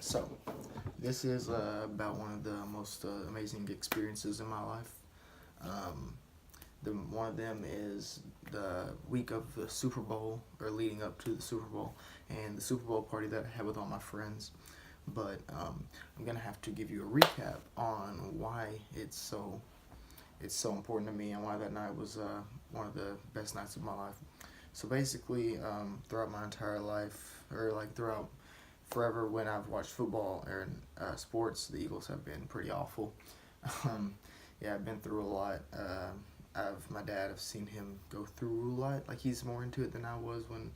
So, this is about one of the most amazing experiences in my life. Um, one of them is the week of the Super Bowl, or leading up to the Super Bowl, and the Super Bowl party that I had with all my friends. But I'm gonna have to give you a recap on why it's so important to me, and why that night was one of the best nights of my life. So basically, throughout my entire life, or like throughout forever when I've watched football or sports, the Eagles have been pretty awful. Um, yeah, I've been through a lot. My dad, I've seen him go through a lot. Like, he's more into it than I was when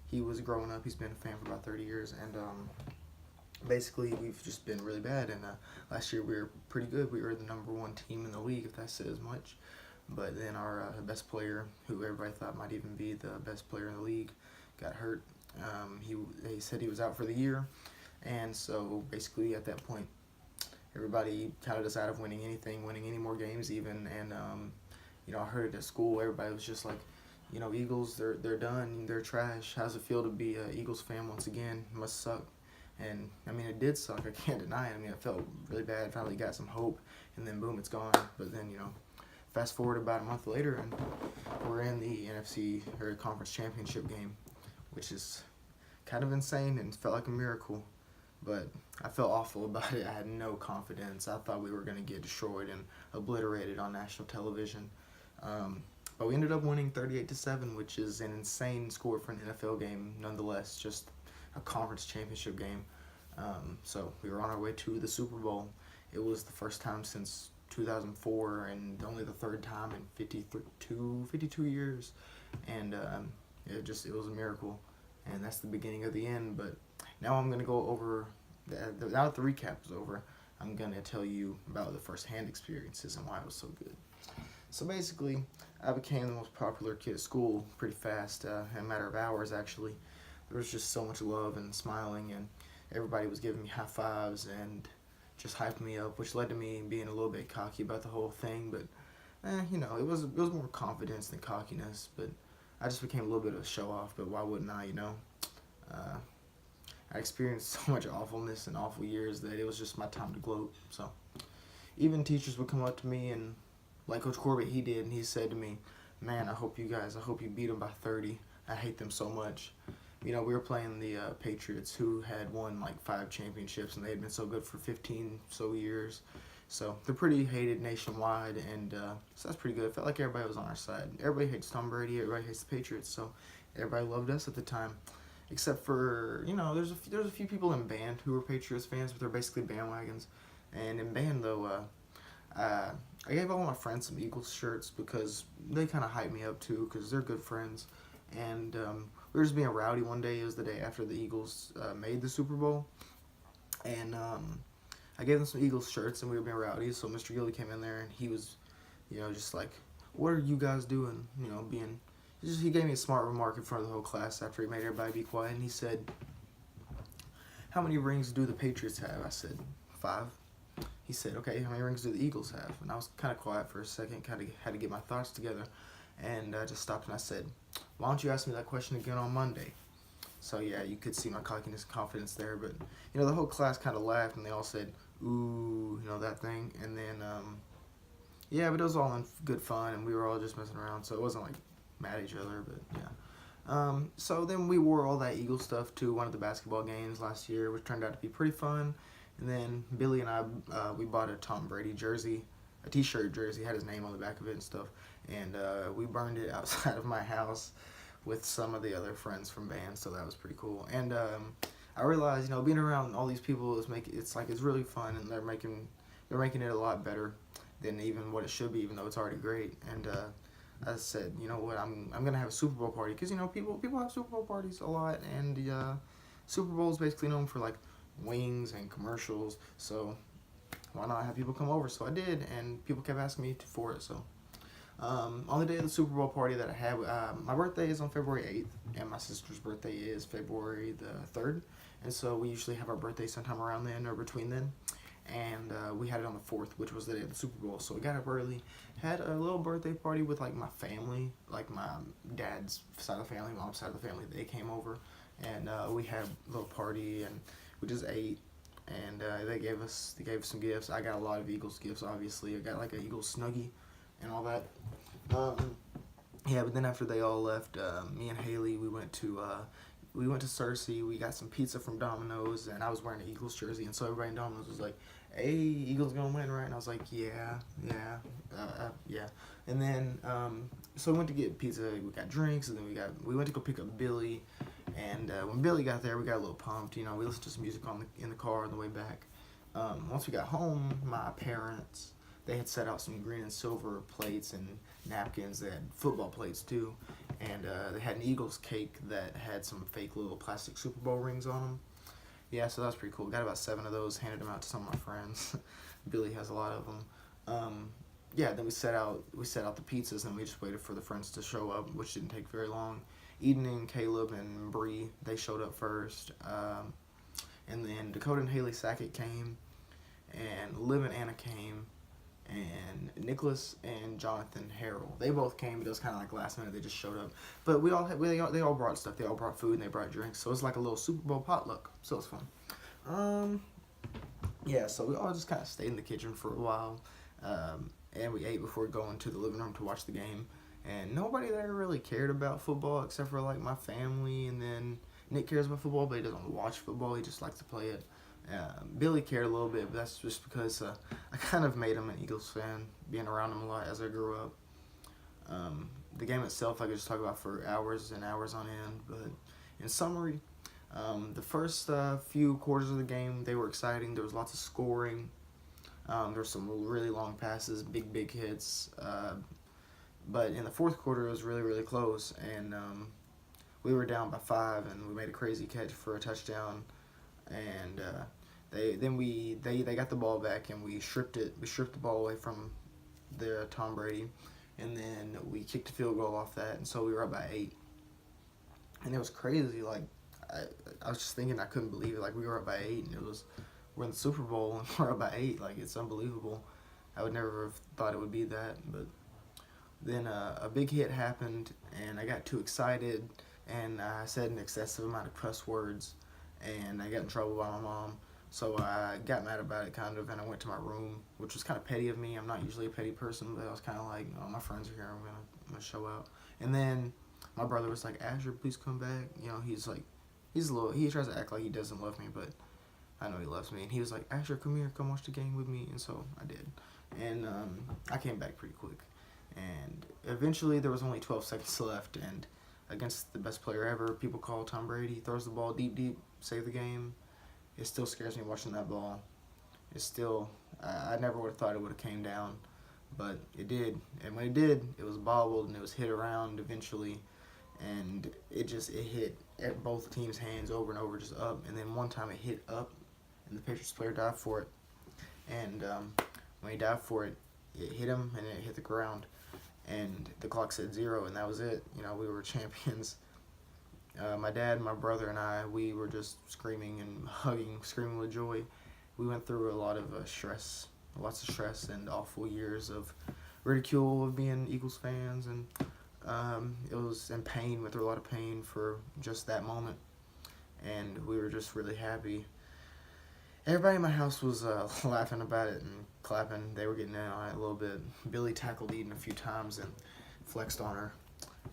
he was growing up. He's been a fan for about 30 years, and basically we've just been really bad. And last year we were pretty good. We were the number one team in the league, if that says much. But then our best player, who everybody thought might even be the best player in the league, got hurt. They said he was out for the year, and so basically at that point, everybody counted us out of winning anything, winning any more games even. And I heard it at school. Everybody was just like, Eagles, they're done. They're trash. How's it feel to be a Eagles fan once again? It must suck. And I mean, it did suck. I can't deny it. I mean, it felt really bad. Finally got some hope, and then boom, it's gone. But then fast forward about a month later, and we're in the NFC or Conference Championship game, which is kind of insane and felt like a miracle. But I felt awful about it. I had no confidence. I thought we were going to get destroyed and obliterated on national television. But we ended up winning 38-7, which is an insane score for an NFL game, nonetheless. Just a conference championship game. So we were on our way to the Super Bowl. It was the first time since 2004, and only the third time in 52 years. And it was a miracle. And that's the beginning of the end. But now I'm going to go over, now that the recap is over, I'm going to tell you about the first-hand experiences and why it was so good. So basically, I became the most popular kid at school pretty fast, in a matter of hours actually. There was just so much love and smiling, and everybody was giving me high fives and just hyped me up, which led to me being a little bit cocky about the whole thing. But it was more confidence than cockiness. But I just became a little bit of a show off. But why wouldn't I? I experienced so much awfulness and awful years that it was just my time to gloat. So even teachers would come up to me, and like Coach Corbett, he did, and he said to me, "Man, I hope you beat them by 30. I hate them so much." We were playing the Patriots, who had won like 5 championships, and they had been so good for 15 so years. So they're pretty hated nationwide, and so that's pretty good. It felt like everybody was on our side. Everybody hates Tom Brady. Everybody hates the Patriots. So everybody loved us at the time, except for there's a few people in band who were Patriots fans, but they're basically bandwagons. And in band though, I gave all my friends some Eagles shirts because they kind of hyped me up too, because they're good friends. And we were just being rowdy one day. It was the day after the Eagles made the Super Bowl. And I gave them some Eagles shirts, and we were being rowdy. So Mr. Gilly came in there, and he was, just like, "What are you guys doing?" He gave me a smart remark in front of the whole class after he made everybody be quiet. And he said, "How many rings do the Patriots have?" I said, 5. He said, "Okay, how many rings do the Eagles have?" And I was kind of quiet for a second, kind of had to get my thoughts together. And I just stopped and I said, "Why don't you ask me that question again on Monday?" So yeah, you could see my cockiness and confidence there. But the whole class kind of laughed, and they all said, "Ooh," that thing. And then but it was all in good fun, and we were all just messing around, so it wasn't like mad at each other. But yeah. So then we wore all that Eagle stuff to one of the basketball games last year, which turned out to be pretty fun. And then Billy and I, we bought a Tom Brady jersey, a t-shirt jersey, had his name on the back of it and stuff. And we burned it outside of my house with some of the other friends from band, so that was pretty cool. And I realized, being around all these people it's really fun, and they're making it a lot better than even what it should be, even though it's already great. And I said, you know what, I'm gonna have a Super Bowl party, because people have Super Bowl parties a lot, and Super Bowl is basically known for like wings and commercials. So why not have people come over? So I did, and people kept asking me for it. So on the day of the Super Bowl party that I had, my birthday is on February 8th, and my sister's birthday is February the 3rd. And so we usually have our birthday sometime around then or between then. And we had it on the 4th, which was the day of the Super Bowl. So we got up early, had a little birthday party with like my family, like my dad's side of the family, mom's side of the family. They came over, and we had a little party, and we just ate. and they gave us some gifts. I got a lot of Eagles gifts. Obviously, I got like an Eagles snuggie and all that. Yeah, but then after they all left, me and Haley, we went to Cersei. We got some pizza from Domino's, and I was wearing an Eagles jersey, and so everybody in Domino's was like, "Hey, Eagles gonna win, right?" And I was like, "Yeah, yeah, yeah." And then so we went to get pizza. We got drinks, and then we went to go pick up Billy. And when Billy got there, we got a little pumped. You know, we listened to some music in the car on the way back. Once we got home, my parents, they had set out some green and silver plates and napkins. They had football plates too, and they had an Eagles cake that had some fake little plastic Super Bowl rings on them. Yeah, so that was pretty cool. Got about 7 of those, handed them out to some of my friends. Billy has a lot of them. Yeah, then we set out the pizzas, and we just waited for the friends to show up, which didn't take very long. Eden and Caleb and Bree, they showed up first. And then Dakota and Haley Sackett came, and Liv and Anna came, and Nicholas and Jonathan Harrell. They both came, but it was kind of like last minute. They just showed up. But they all brought stuff. They all brought food and they brought drinks. So it was like a little Super Bowl potluck. So it was fun. Yeah, so we all just kind of stayed in the kitchen for a while. And we ate before going to the living room to watch the game. And nobody there really cared about football except for like my family. And then Nick cares about football, but he doesn't watch football. He just likes to play it. Billy cared a little bit, but that's just because I kind of made him an Eagles fan, being around him a lot as I grew up. The game itself I could just talk about for hours and hours on end, but in summary, the first few quarters of the game, they were exciting. There was lots of scoring. There were some really long passes, big hits. But in the fourth quarter, it was really, really close, and we were down by 5, and we made a crazy catch for a touchdown. And they got the ball back, and we stripped the ball away from the Tom Brady, and then we kicked a field goal off that, and so we were up by 8. And it was crazy. Like I was just thinking, I couldn't believe it. Like we were up by 8, and we're in the Super Bowl and we're up by 8. Like it's unbelievable. I would never have thought it would be that, but then a big hit happened, and I got too excited, and I said an excessive amount of cuss words, and I got in trouble by my mom. So I got mad about it kind of, and I went to my room, which was kind of petty of me. I'm not usually a petty person, but I was kind of like, oh, my friends are here, I'm gonna show out. And then my brother was like, Asher, please come back. You know, he tries to act like he doesn't love me, but I know he loves me. And he was like, Asher, come here, come watch the game with me. And so I did. And I came back pretty quick. And eventually there was only 12 seconds left, and against the best player ever, people call Tom Brady, throws the ball deep, save the game. It still scares me watching that ball. It's still, I never would have thought it would have came down, but it did. And when it did, it was bobbled and it was hit around eventually, and it hit at both teams' hands over and over, just up. And then one time it hit up, and the Patriots player dived for it. And when he dived for it, it hit him and it hit the ground. And the clock said 0, and that was it. You know, we were champions. My dad, my brother, and I, we were just screaming and hugging, screaming with joy. We went through a lot of stress, lots of stress and awful years of ridicule of being Eagles fans, and it was in pain. We went through a lot of pain for just that moment, and we were just really happy. Everybody in my house was laughing about it and clapping. They were getting in on it a little bit. Billy tackled Eden a few times and flexed on her,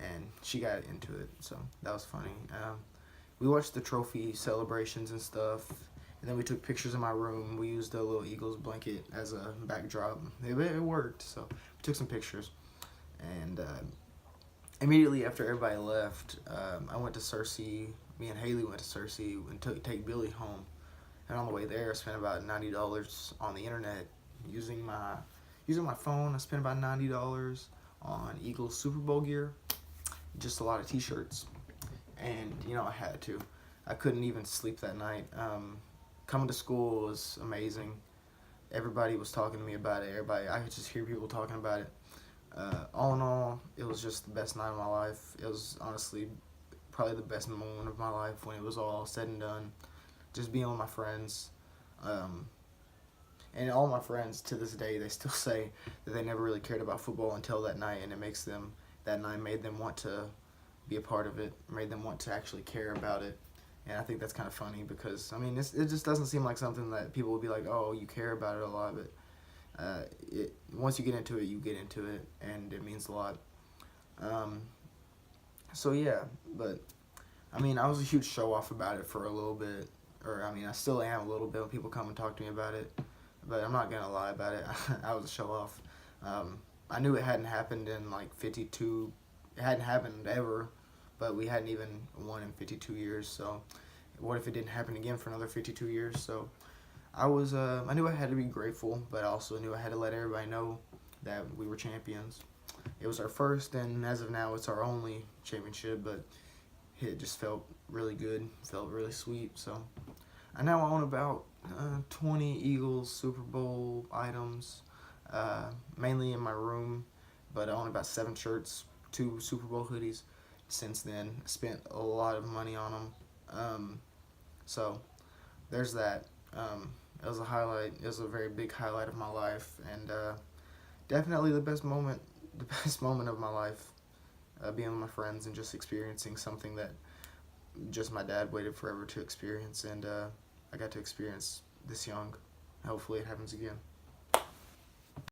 and she got into it, so that was funny. We watched the trophy celebrations and stuff, and then we took pictures in my room. We used a little Eagles blanket as a backdrop. It worked, so we took some pictures. And immediately after everybody left, I went to Cersei. Me and Haley went to Cersei and take Billy home. And on the way there, I spent about $90 on the internet using my phone. I spent about $90 on Eagles Super Bowl gear, just a lot of T-shirts, and you know I had to. I couldn't even sleep that night. Coming to school was amazing. Everybody was talking to me about it. I could just hear people talking about it. All in all, it was just the best night of my life. It was honestly probably the best moment of my life when it was all said and done. Just being with my friends, and all my friends to this day, they still say that they never really cared about football until that night, and that night made them want to be a part of it, made them want to actually care about it, And I think that's kind of funny because, I mean, it just doesn't seem like something that people would be like, oh, you care about it a lot. But once you get into it, you get into it, and it means a lot. Um, so, yeah, but, I mean, I was a huge show-off about it for a little bit. Or, I mean, I still am a little bit when people come and talk to me about it. But I'm not going to lie about it. I was a show-off. I knew it hadn't happened in, like, 52. It hadn't happened ever. But we hadn't even won in 52 years, so what if it didn't happen again for another 52 years? So I knew I had to be grateful, but I also knew I had to let everybody know that we were champions. It was our first, and as of now, it's our only championship, but it just felt really good, felt really sweet. So I now own about 20 Eagles Super Bowl items, mainly in my room, but I own about 7 shirts, 2 Super Bowl hoodies. Since then, spent a lot of money on them. So there's that. It was a highlight. It was a very big highlight of my life, and definitely the best moment of my life. Being with my friends and just experiencing something that just my dad waited forever to experience, and I got to experience this young. Hopefully, it happens again.